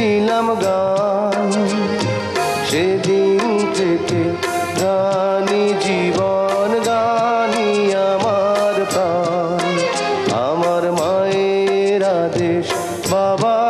গেয়েছিলাম গান, সেদিন থেকে গানি জীবন, গানি আমার প্রাণ। আমার মায়ের আদেশ, বাবা